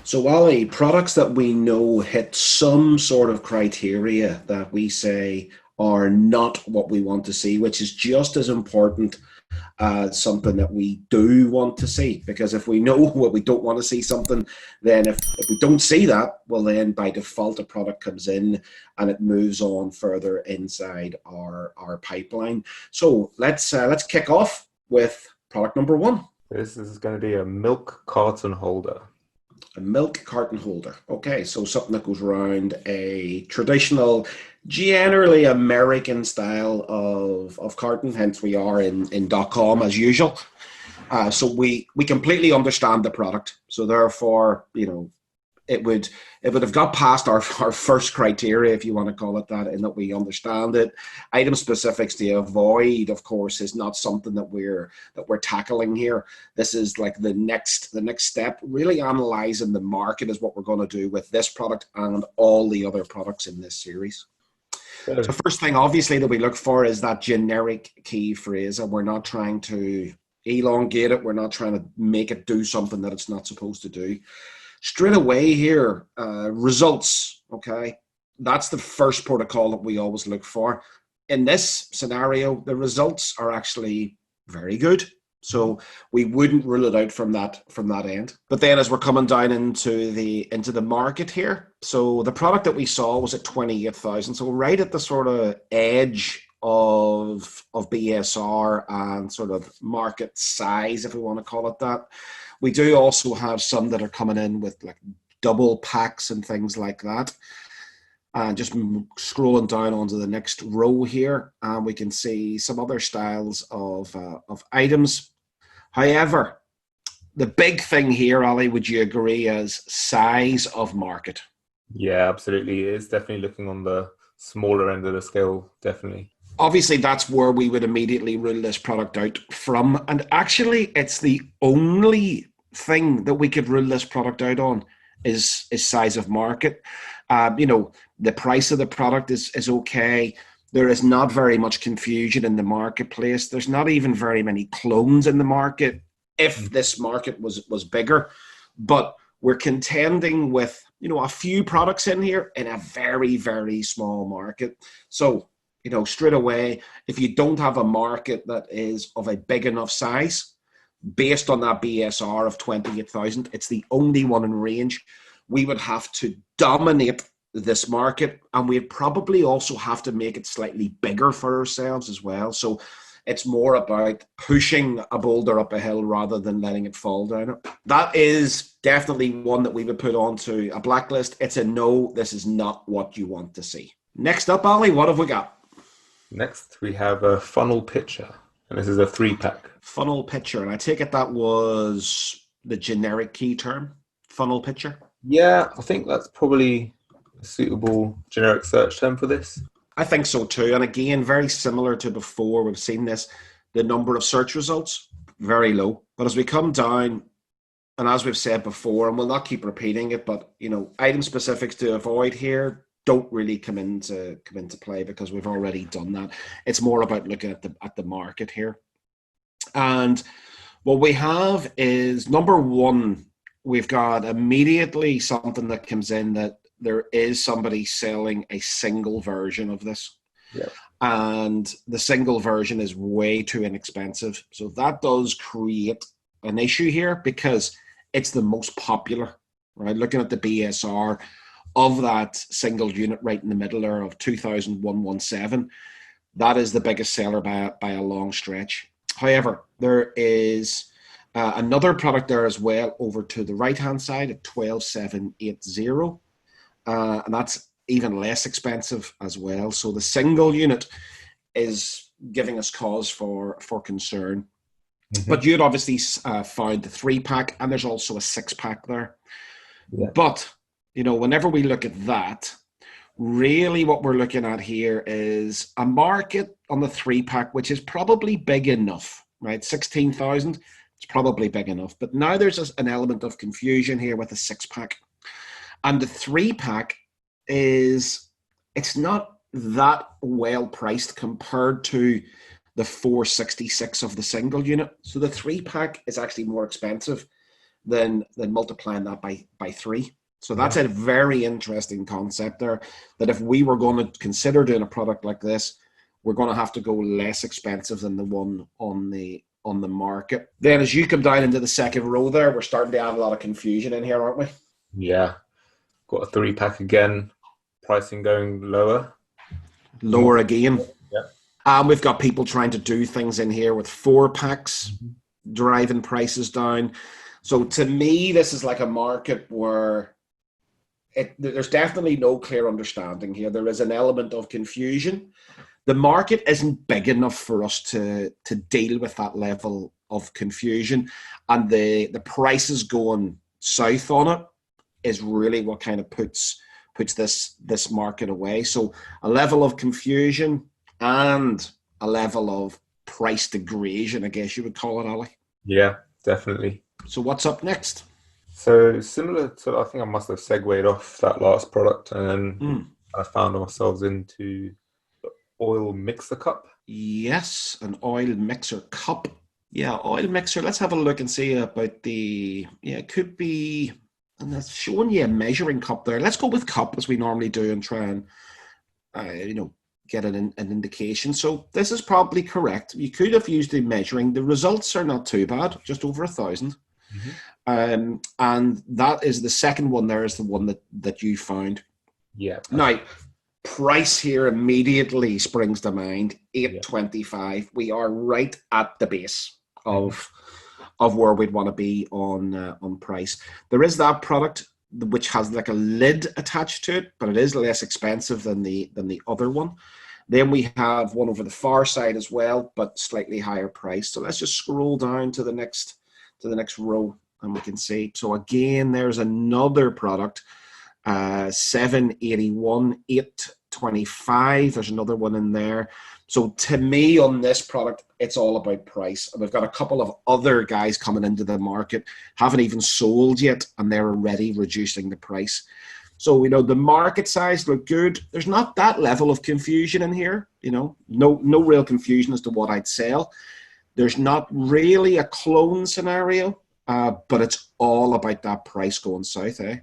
So, Wally, products that we know hit some sort of criteria that we say are not what we want to see, which is just as important as something that we do want to see. Because if we know what we don't want to see something, then if we don't see that, well, then by default, a product comes in and it moves on further inside our pipeline. So let's kick off with product number one. This is going to be a milk carton holder. A milk carton holder. Okay, so something that goes around a traditional, generally American style of carton, hence we are in .com as usual. So we completely understand the product. So therefore, it would have got past our first criteria, if you want to call it that, in that we understand it. Item specifics to avoid, of course, is not something that we're tackling here. This is like the next step. Really analyzing the market is what we're going to do with this product and all the other products in this series. So So, first thing, obviously, that we look for is that generic key phrase, and we're not trying to elongate it. We're not trying to make it do something that it's not supposed to do. Straight away here, results, okay? That's the first protocol that we always look for. In this scenario, the results are actually very good. So we wouldn't rule it out from that end. But then as we're coming down into the market here, so the product that we saw was at 28,000. So right at the sort of edge of BSR and sort of market size, if we want to call it that. We do also have some that are coming in with like double packs and things like that. And just scrolling down onto the next row here, we can see some other styles of items. However, the big thing here, Ali, would you agree, is size of market? yeah, absolutely. It's definitely looking on the smaller end of the scale, definitely. Obviously, that's where we would immediately rule this product out from. And actually, it's the only thing that we could rule this product out on is size of market. The price of the product is okay. There is not very much confusion in the marketplace. There's not even very many clones in the market if this market was bigger. But we're contending with, a few products in here in a very, very small market. So, straight away, if you don't have a market that is of a big enough size, based on that BSR of 28,000, it's the only one in range. We would have to dominate this market, and we'd probably also have to make it slightly bigger for ourselves as well. So it's more about pushing a boulder up a hill rather than letting it fall down it. That is definitely one that we would put onto a blacklist. It's a no, this is not what you want to see. Next up, Ali, what have we got? Next, we have a funnel pitcher, and this is a three pack. Funnel pitcher. And I take it that was the generic key term, funnel pitcher. Yeah, I think that's probably a suitable generic search term for this. I think so too. And again, very similar to before, we've seen this, the number of search results, very low. But as we come down, and as we've said before, and we'll not keep repeating it, but item specifics to avoid here don't really come into play because we've already done that. It's more about looking at the market here. And what we have is number one, we've got immediately something that comes in that there is somebody selling a single version of this. Yeah. And the single version is way too inexpensive. So that does create an issue here because it's the most popular, right? Looking at the BSR of that single unit right in the middle there of 2,117, that is the biggest seller by a long stretch. However, there is another product there as well over to the right-hand side at 12,780. And that's even less expensive as well. So the single unit is giving us cause for concern. Mm-hmm. But you'd obviously found the 3-pack, and there's also a 6-pack there. Yeah. But, whenever we look at that, really what we're looking at here is a market on the 3-pack, which is probably big enough, right? 16,000, it's probably big enough. But now there's an element of confusion here with the 6-pack. And the 3-pack it's not that well priced compared to the 466 of the single unit. So the 3-pack is actually more expensive. than multiplying that by 3. So that's a very interesting concept there, that if we were going to consider doing a product like this, we're going to have to go less expensive than the one on the market. Then as you come down into the second row there, we're starting to add a lot of confusion in here, aren't we? Yeah. Got a 3-pack again. Pricing going lower. Lower again. Yeah. And we've got people trying to do things in here with 4-packs, driving prices down. So to me, this is like a market where there's definitely no clear understanding here. There is an element of confusion. The market isn't big enough for us to deal with that level of confusion. And the prices going south on it is really what kind of puts this market away. So a level of confusion and a level of price degradation, I guess you would call it, Ali. Yeah, definitely. So what's up next? So similar to, I think I must have segued off that last product, and then I found ourselves into the oil mixer cup. Yes, an oil mixer cup. Yeah, oil mixer. Let's have a look and see about it could be, and that's showing you a measuring cup there. Let's go with cup as we normally do and try and, get an indication. So this is probably correct. You could have used the measuring. The results are not too bad, just over 1,000. And that is the second one there, is the one that you found. Yeah. Now, price here immediately springs to mind, $8.25. We are right at the base of where we'd want to be on price. There is that product which has like a lid attached to it, but it is less expensive than the other one. Then we have one over the far side as well, but slightly higher price. So let's just scroll down to the next row, and we can see. So again, there's another product, 781, 825. There's another one in there. So to me, on this product, it's all about price. And we've got a couple of other guys coming into the market, haven't even sold yet, and they're already reducing the price. So, the market size look good. There's not that level of confusion in here, no real confusion as to what I'd sell. There's not really a clone scenario, but it's all about that price going south, eh?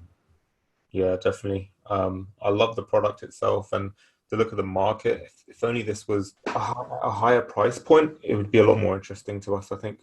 Yeah, definitely. I love the product itself and the look of the market. If only this was a higher price point, it would be a lot more interesting to us, I think.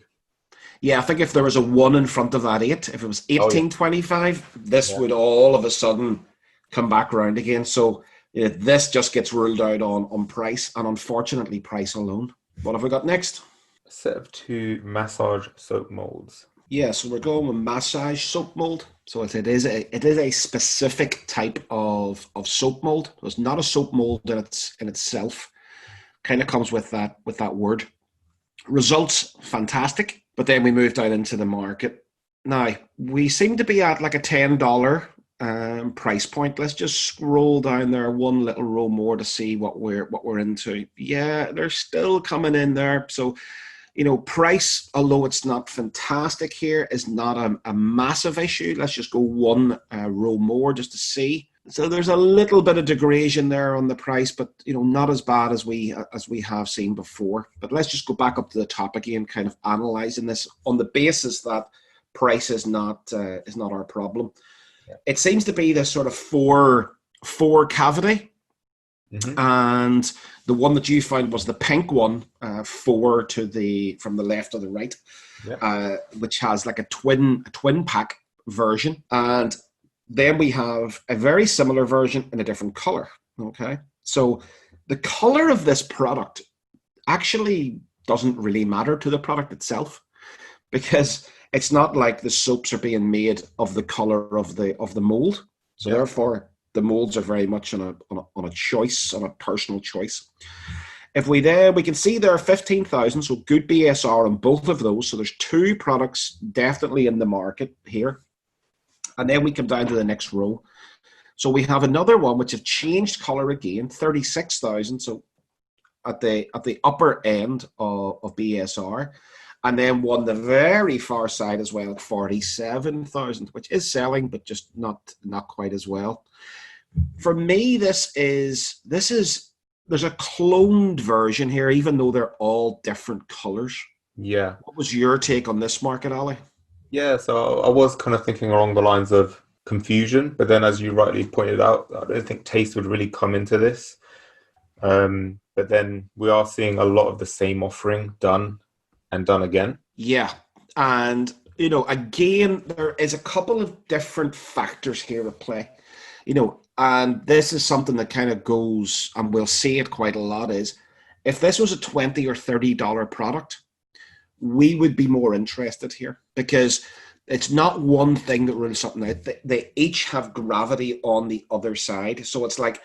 Yeah, I think if there was a 1 in front of that 8, if it was 1825, this would all of a sudden come back around again. So this just gets ruled out on price, and unfortunately price alone. What have we got next? A set of 2 massage soap molds. Yeah, so we're going with massage soap mold. So it is a specific type of soap mold. So it's not a soap mold in itself. Kind of comes with that word. Results fantastic, but then we moved out into the market. Now we seem to be at like a $10 price point. Let's just scroll down there one little row more to see what we're into. Yeah, they're still coming in there. So price, although it's not fantastic here, is not a massive issue. Let's just go one row more just to see. So there's a little bit of degradation there on the price, but not as bad as we have seen before. But let's just go back up to the top again, kind of analyzing this on the basis that price is not our problem. Yeah. It seems to be this sort of four cavity. And the one that you found was the pink one, 4 from the left to the right, which has like a twin pack version. And then we have a very similar version in a different color. Okay, so the color of this product actually doesn't really matter to the product itself, because it's not like the soaps are being made of the color of the mold. So therefore, the molds are very much on a choice, on a personal choice. If we can see there are 15,000, so good BSR on both of those. So there's 2 products definitely in the market here. And then we come down to the next row. So we have another one which have changed color again, 36,000. So at the upper end of BSR. And then one the very far side as well, 47,000, which is selling, but just not quite as well. For me, there's a cloned version here, even though they're all different colors. Yeah. What was your take on this market, Ali? Yeah, so I was kind of thinking along the lines of confusion, but then as you rightly pointed out, I don't think taste would really come into this. But then we are seeing a lot of the same offering done and done again. Yeah. And, again, there is a couple of different factors here at play. And this is something that kind of goes, and we'll see it quite a lot, is if this was a $20 or $30 product, we would be more interested here because it's not one thing that rules something out. They each have gravity on the other side. So it's like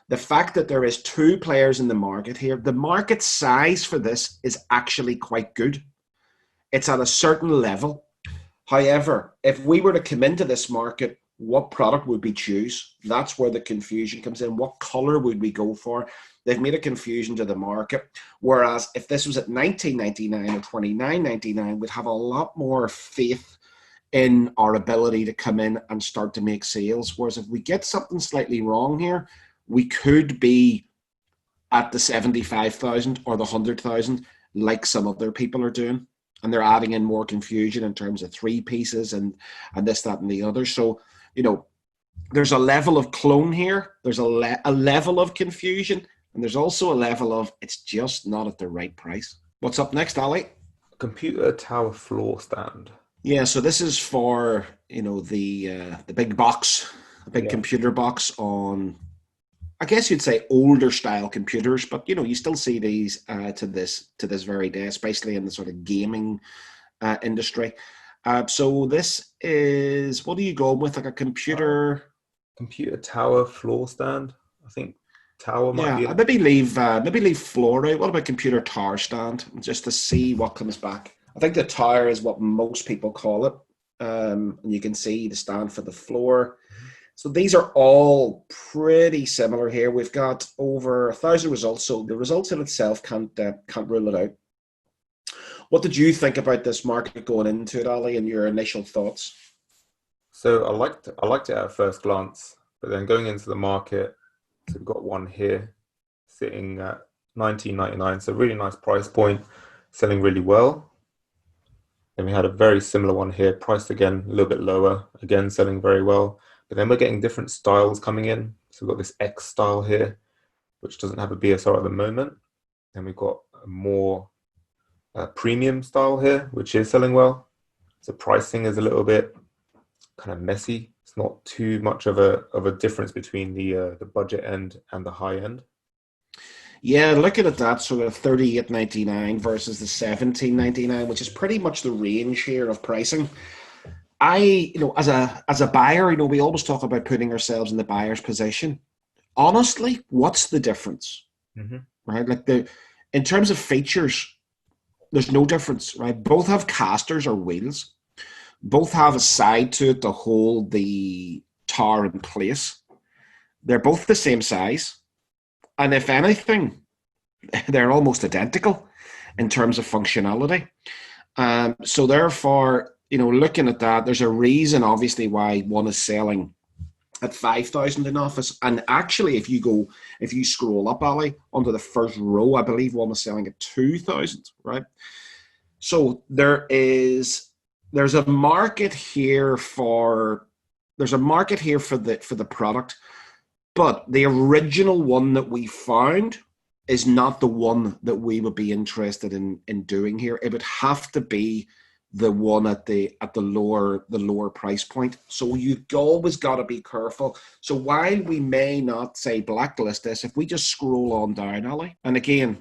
the fact that there is two players in the market here, the market size for this is actually quite good. It's at a certain level. However, if we were to come into this market, what product would we choose? That's where the confusion comes in. What color would we go for? They've made a confusion to the market. Whereas if this was at $19.99 or $29.99, we'd have a lot more faith in our ability to come in and start to make sales. Whereas if we get something slightly wrong here, we could be at the 75,000 or the 100,000 like some other people are doing. And they're adding in more confusion in terms of three pieces and this, that, and the other. So, there's a level of clone here. There's a level of confusion. And there's also a level of it's just not at the right price. What's up next, Ali? Computer tower floor stand. Yeah, so this is for, the big box, a big Yeah. computer box on, I guess you'd say older style computers, but you still see these to this very day, especially in the sort of gaming industry. So this is, what are you going with? Like a computer? Computer tower floor stand. I think tower might Yeah, be I it. maybe leave floor out. What about computer tower stand? Just to see what comes back. I think the tower is what most people call it, and you can see the stand for the floor. So these are all pretty similar here. We've got over 1,000 results, so the results in itself can't rule it out. What did you think about this market going into it, Ali, and your initial thoughts? So I liked it at first glance, but then going into the market, so we've got one here sitting at 19.99, so really nice price point, selling really well. Then we had a very similar one here, priced again a little bit lower, again selling very well. But then we're getting different styles coming in. So we've got this X style here, which doesn't have a BSR at the moment. Then we've got a more premium style here, which is selling well. So pricing is a little bit kind of messy. It's not too much of a difference between the budget end and the high end. Yeah, looking at that sort of 38.99 versus the 17.99, which is pretty much the range here of pricing. As a buyer, we always talk about putting ourselves in the buyer's position. Honestly, what's the difference, Hmm. right? Like in terms of features, there's no difference, right? Both have casters or wheels. Both have a side to it to hold the tar in place. They're both the same size, and if anything, they're almost identical in terms of functionality. So therefore, looking at that, there's a reason, obviously, why one is selling at 5,000 in office. And actually, if you scroll up, Ali, onto the first row, I believe one was selling at 2,000, right? So there's a market here for the product, but the original one that we found is not the one that we would be interested in doing here. It would have to be the one at the lower price point. So you always got to be careful. So while we may not say blacklist this, if we just scroll on down, Ali, and again,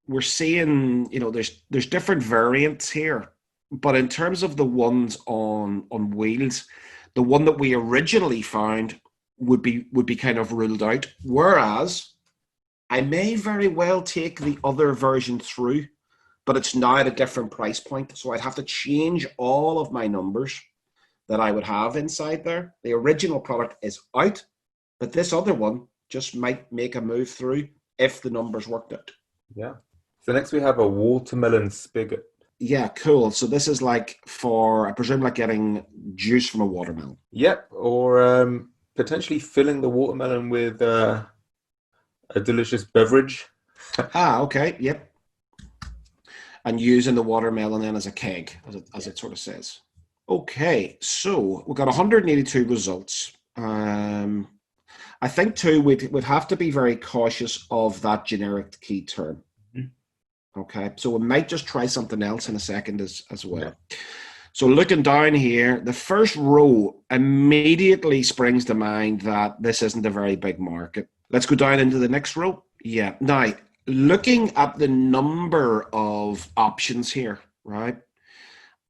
we're seeing, there's different variants here, but in terms of the ones on wheels, the one that we originally found would be kind of ruled out. Whereas I may very well take the other version through, but it's now at a different price point. So I'd have to change all of my numbers that I would have inside there. The original product is out, but this other one just might make a move through if the numbers worked out. Yeah. So next we have a watermelon spigot. Yeah, cool. So this is like for, I presume, like getting juice from a watermelon. Yep, or potentially filling the watermelon with a delicious beverage. Ah, okay. Yep. And using the watermelon then as a keg, as it Yeah. sort of says. Okay, so we've got 182 results. I think too we'd have to be very cautious of that generic key term. Mhm. Okay, so we might just try something else in a second as Yeah. well. So looking down here, the first row immediately springs to mind that this isn't a very big market. Let's go down into the next row. Yeah. Now, looking at the number of options here, right,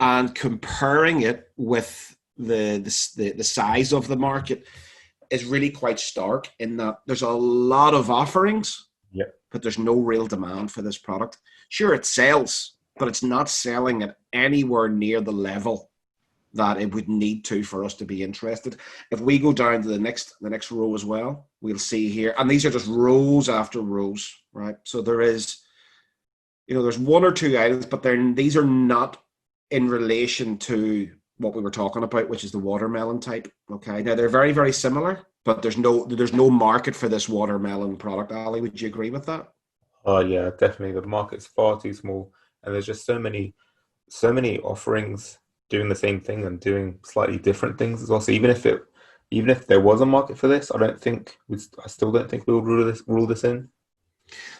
and comparing it with the size of the market is really quite stark in that there's a lot of offerings, Yeah. but there's no real demand for this product. Sure, it sells, but it's not selling at anywhere near the level that it would need to for us to be interested. If we go down to the next row as well, we'll see here, and these are just rows after rows, right? So there is, there's one or two items, but these are not in relation to what we were talking about, which is the watermelon type. Okay, now they're very, very similar, but there's no market for this watermelon product. Ali, would you agree with that? Oh yeah, definitely. The market's far too small, and there's just so many offerings doing the same thing and doing slightly different things as well. So even if there was a market for this, I still don't think we'll rule this in.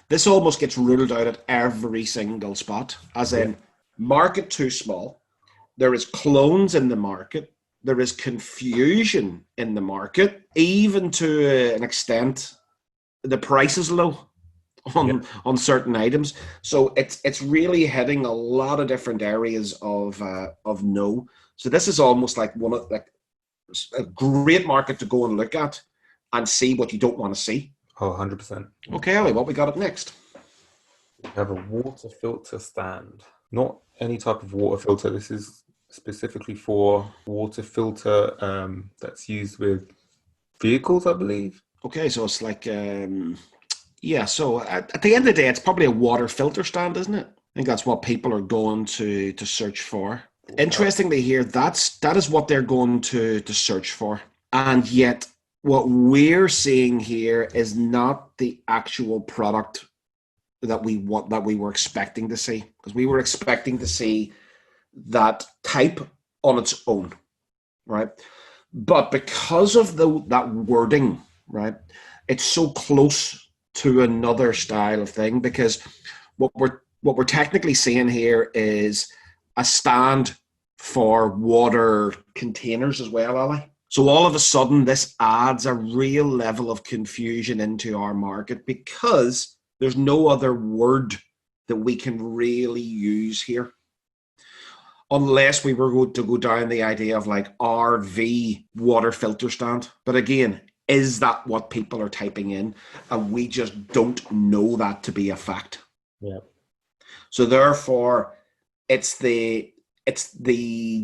This almost gets ruled out at every single spot, as Yeah. in market too small. There is clones in the market. There is confusion in the market, even to an extent. The price is low Yeah. on certain items, so it's really hitting a lot of different areas of no. So this is almost like a great market to go and look at and see what you don't want to see. Oh, 100%. Okay, Ali, what we got up next? We have a water filter stand. Not any type of water filter. This is specifically for water filter that's used with vehicles, I believe. Okay, so it's like yeah. So at the end of the day, it's probably a water filter stand, isn't it? I think that's what people are going to search for. Interestingly, here that is what they're going to search for, and yet what we're seeing here is not the actual product that we were expecting to see, because we were expecting to see that type on its own, right? But because of that wording, right, it's so close to another style of thing, because what we're technically seeing here is a stand for water containers as well, Ali. So all of a sudden, this adds a real level of confusion into our market, because there's no other word that we can really use here, unless we were going to go down the idea of like RV water filter stand. But again, is that what people are typing in? And we just don't know that to be a fact. Yeah. So therefore, it's the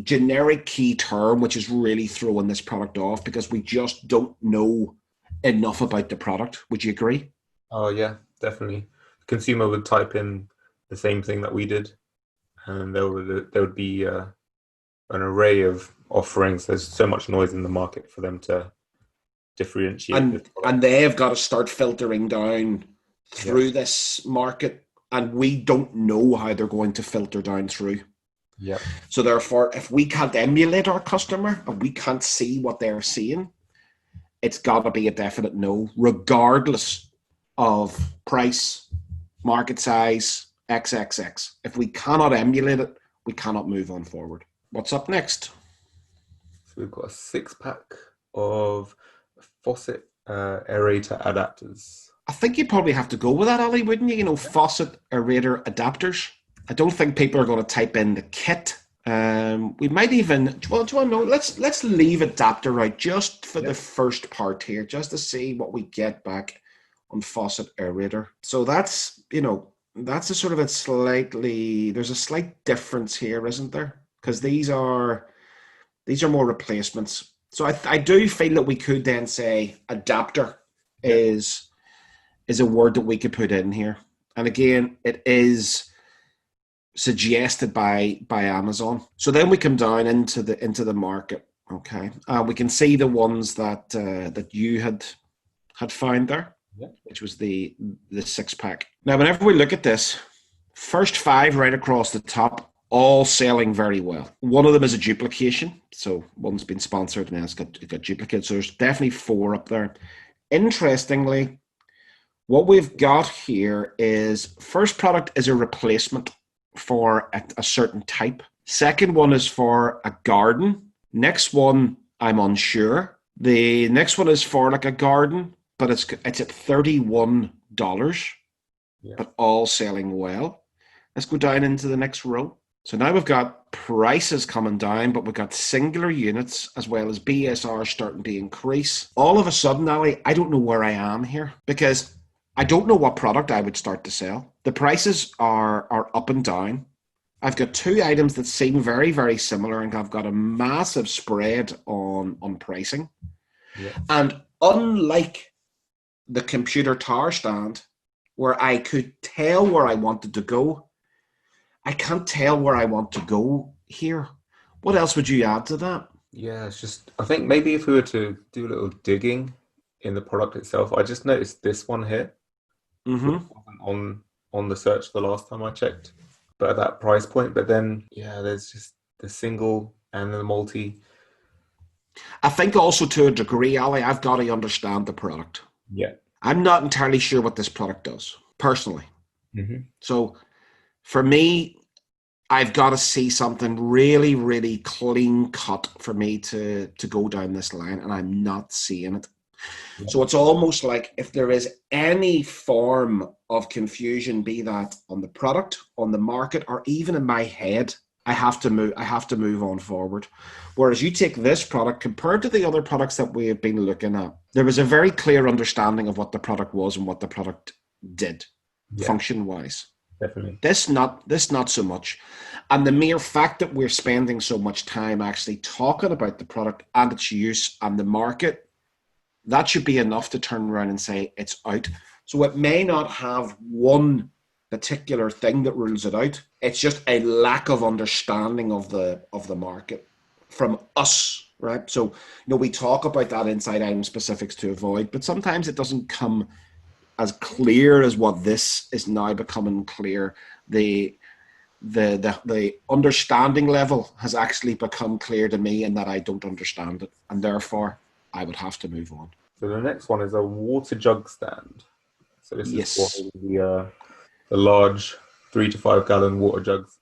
generic key term which is really throwing this product off, because we just don't know enough about the product. Would you agree? Oh yeah, definitely. The consumer would type in the same thing that we did, and there would be an array of offerings. There's so much noise in the market for them to differentiate this And product. they've got to start filtering down Yeah. through this market, and we don't know how they're going to filter down through. Yeah. So therefore, if we can't emulate our customer and we can't see what they're seeing, it's got to be a definite no, regardless of price, market size, XXX. If we cannot emulate it, we cannot move on forward. What's up next? So we've got a 6 pack of Faucet aerator adapters. I think you'd probably have to go with that, Ali, wouldn't you? Faucet aerator adapters. I don't think people are going to type in the kit. We might even. Do you want to know? Let's leave adapter out just for the first part here, just to see what we get back on Faucet aerator. So that's a sort of there's a slight difference here, isn't there? Because these are more replacements. So I do feel that we could then say adapter is a word that we could put in here. And again, it is suggested by Amazon. So then we come down into the market. Okay, we can see the ones that you had found there, which was the 6 pack. Now, whenever we look at this, first 5 right across the top all selling very well. One of them is a duplication. So one's been sponsored and then it's got duplicates. So there's definitely 4 up there. Interestingly, what we've got here is first product is a replacement for a certain type. Second one is for a garden. Next one, I'm unsure. The next one is for like a garden, but it's at $31, but all selling well. Let's go down into the next row. So now we've got prices coming down, but we've got singular units as well as BSR starting to increase. All of a sudden, Ali, I don't know where I am here because I don't know what product I would start to sell. The prices are up and down. I've got 2 items that seem very, very similar, and I've got a massive spread on pricing. Yeah. And unlike the computer tower stand, where I could tell where I wanted to go, I can't tell where I want to go here. What else would you add to that? Yeah, it's just, I think maybe if we were to do a little digging in the product itself, I just noticed this one here, which wasn't on the search the last time I checked, but at that price point. But then, yeah, there's just the single and the multi. I think also to a degree, Ali, I've got to understand the product. Yeah. I'm not entirely sure what this product does, personally. Mm-hmm. So for me, I've got to see something really, really clean cut for me to go down this line, and I'm not seeing it. Yeah. So it's almost like if there is any form of confusion, be that on the product, on the market, or even in my head, I have to move on forward. Whereas you take this product compared to the other products that we have been looking at, there was a very clear understanding of what the product was and what the product did, function wise. Definitely. This not so much. And the mere fact that we're spending so much time actually talking about the product and its use and the market, that should be enough to turn around and say it's out. So it may not have one particular thing that rules it out. It's just a lack of understanding of the market from us, right? So, we talk about that inside item specifics to avoid, but sometimes it doesn't come as clear as what this is now becoming clear. The understanding level has actually become clear to me in that I don't understand it, and therefore I would have to move on. So the next one is a water jug stand. So this is for the large 3 to 5 gallon water jugs.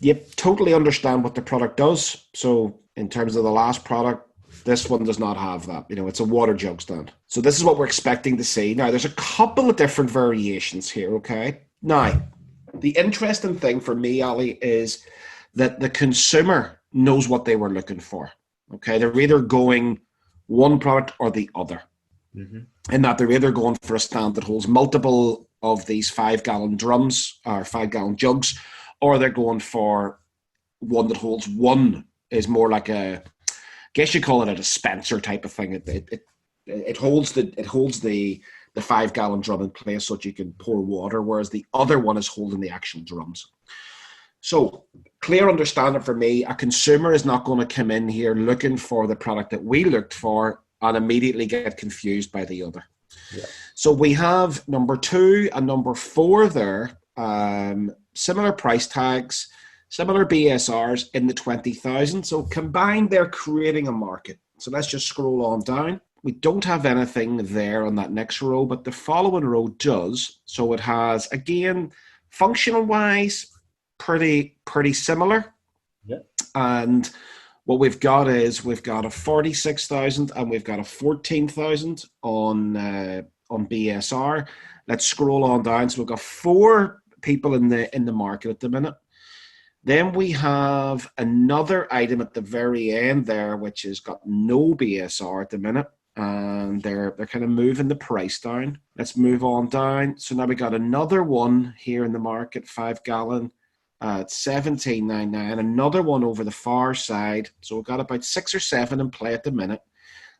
Yep, totally understand what the product does. So in terms of the last product, this one does not have that. It's a water jug stand. So this is what we're expecting to see. Now, there's a couple of different variations here, okay? Now, the interesting thing for me, Ali, is that the consumer knows what they were looking for, okay? They're either going one product or the other. Mm-hmm. In that they're either going for a stand that holds multiple of these 5 gallon drums or 5 gallon jugs, or they're going for one that holds one, is more like I guess you call it a dispenser type of thing. It holds the 5 gallon drum in place so that you can pour water, whereas the other one is holding the actual drums. So clear understanding for me, a consumer is not going to come in here looking for the product that we looked for and immediately get confused by the other. Yeah. So we have number 2 and number 4 there, similar price tags, similar BSRs in the 20,000. So combined, they're creating a market. So let's just scroll on down. We don't have anything there on that next row, but the following row does. So it has, again, functional wise, pretty similar. Yeah. And what we've got is we've got a 46,000 and we've got a 14,000 on BSR. Let's scroll on down. So we've got 4 people in the market at the minute. Then we have another item at the very end there, which has got no BSR at the minute, and they're kind of moving the price down. Let's move on down. So now we got another one here in the market, 5 gallon at $17.99. Another one over the far side. So we've got about 6 or 7 in play at the minute.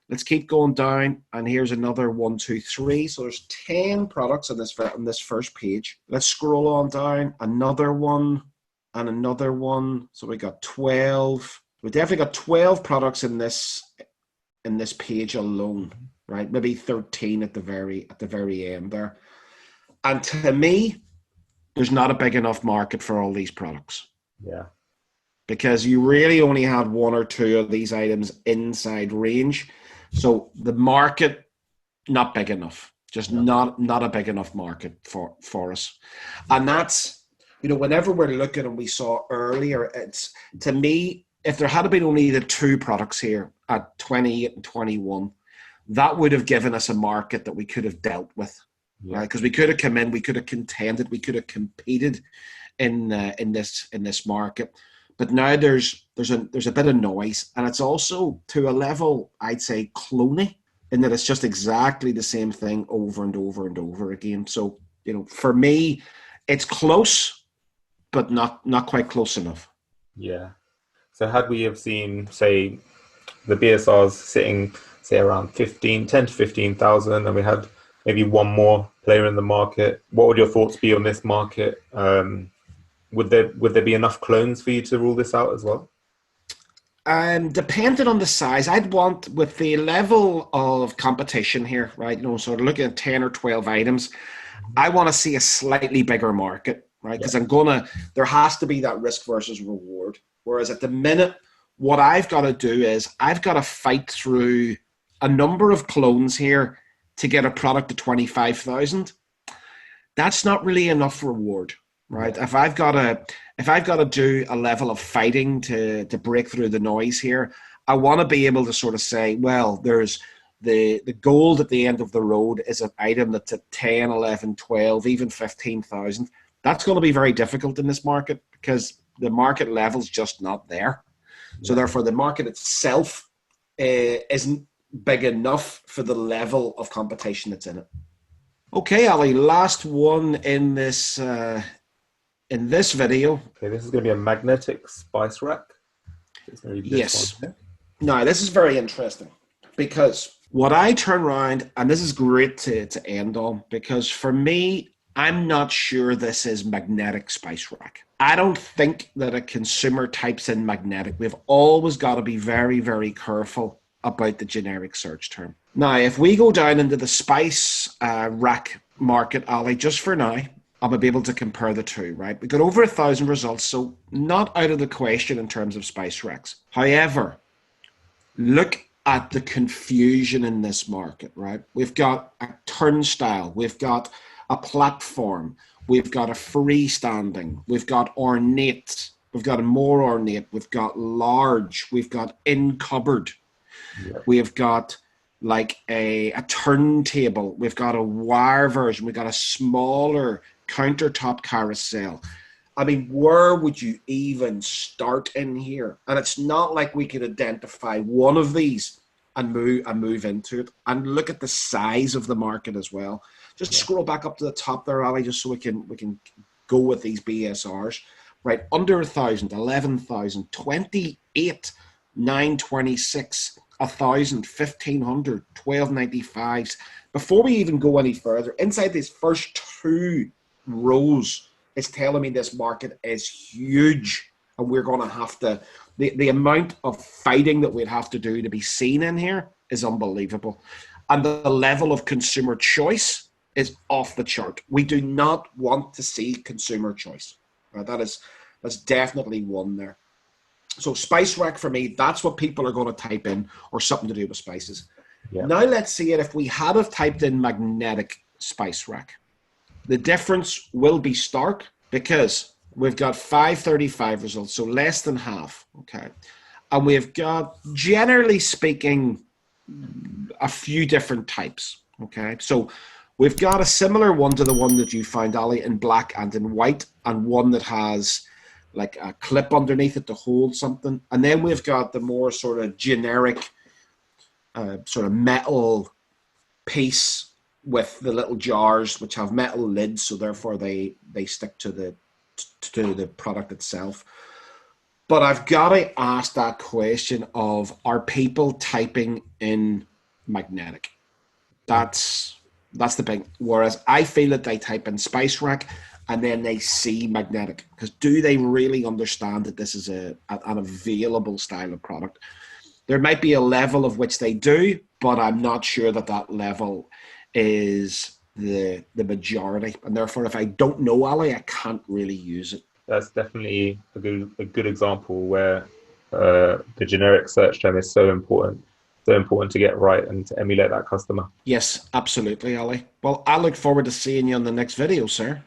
Let's keep going down, and here's another 1, 2, 3. So there's 10 products on this first page. Let's scroll on down. Another one. And another one. So we got 12. We definitely got 12 products in this page alone, right? Maybe 13 at the very end there. And to me, there's not a big enough market for all these products. Yeah. because you really only had one or two of these items inside range. So the market, not big enough, just not a big enough market for us. And that's, whenever we're looking, and we saw earlier, it's, to me, if there had been only the two products here at 28 and 21, that would have given us a market that we could have dealt with, right? Because we could have come in, we could have contended, we could have competed in this market. But now there's a bit of noise, and it's also to a level, I'd say, cloney, in that it's just exactly the same thing over and over and over again. So, for me, it's close, but not quite close enough. Yeah. So had we have seen, say, the BSRs sitting, say, around 10 to 15,000, and we had maybe one more player in the market, what would your thoughts be on this market? Would there be enough clones for you to rule this out as well? Depending on the size, I'd want, with the level of competition here, right? Sort of looking at 10 or 12 items, I want to see a slightly bigger market, right? Because there has to be that risk versus reward. Whereas at the minute, what I've got to do is I've got to fight through a number of clones here to get a product to 25,000. That's not really enough reward, right? If I've got to do a level of fighting to break through the noise here, I want to be able to sort of say, well, there's the gold at the end of the road is an item that's at 10, 11, 12, even 15,000. That's going to be very difficult in this market because the market level's just not there. So therefore, the market itself isn't big enough for the level of competition that's in it. Okay, Ali, last one in this video. Okay, this is going to be a magnetic spice rack. Yes. Now, this is very interesting because what I turn around, and this is great to end on, because for me, I'm not sure this is magnetic spice rack. I don't think that a consumer types in magnetic. We've always got to be very, very careful about the generic search term. Now, if we go down into the spice rack market, Ali, just for now, I'm going to be able to compare the two, right? We got over 1,000 results, so not out of the question in terms of spice racks. However, look at the confusion in this market, right? We've got a turnstile, we've got a platform, we've got a freestanding, we've got ornate, we've got a more ornate, we've got large, we've got in cupboard, we've got like a turntable, we've got a wire version, we've got a smaller countertop carousel. I mean, where would you even start in here? And it's not like we could identify one of these and move into it. And look at the size of the market as well. Just scroll back up to the top there, Ali, just so we can go with these BSRs. Right, under 1,000, 11,000, 28, 926, 1,000, 1,500, 1,295s. Before we even go any further, inside these first two rows, it's telling me this market is huge, and we're going to have to, the amount of fighting that we'd have to do to be seen in here is unbelievable. And the level of consumer choice is off the chart. We do not want to see consumer choice. Right? That's definitely one there. So spice rack for me, that's what people are going to type in, or something to do with spices. Now let's see it. If we had have typed in magnetic spice rack, the difference will be stark because we've got 535 results, so less than half, okay? And we've got, generally speaking, a few different types, okay? So we've got a similar one to the one that you found, Ali, in black and in white, and one that has like a clip underneath it to hold something. And then we've got the more sort of generic sort of metal piece with the little jars which have metal lids, so therefore they stick to the product itself. But I've got to ask that question of, are people typing in magnetic? That's the big. Whereas I feel that they type in spice rack and then they see magnetic, because do they really understand that this is an available style of product? There might be a level of which they do, but I'm not sure that level is the majority, and therefore if I don't know, Ali, I can't really use it. that's definitely a good example where the generic search term is so important to get right and to emulate that customer. Yes, absolutely, Ali. Well, I look forward to seeing you on the next video, sir.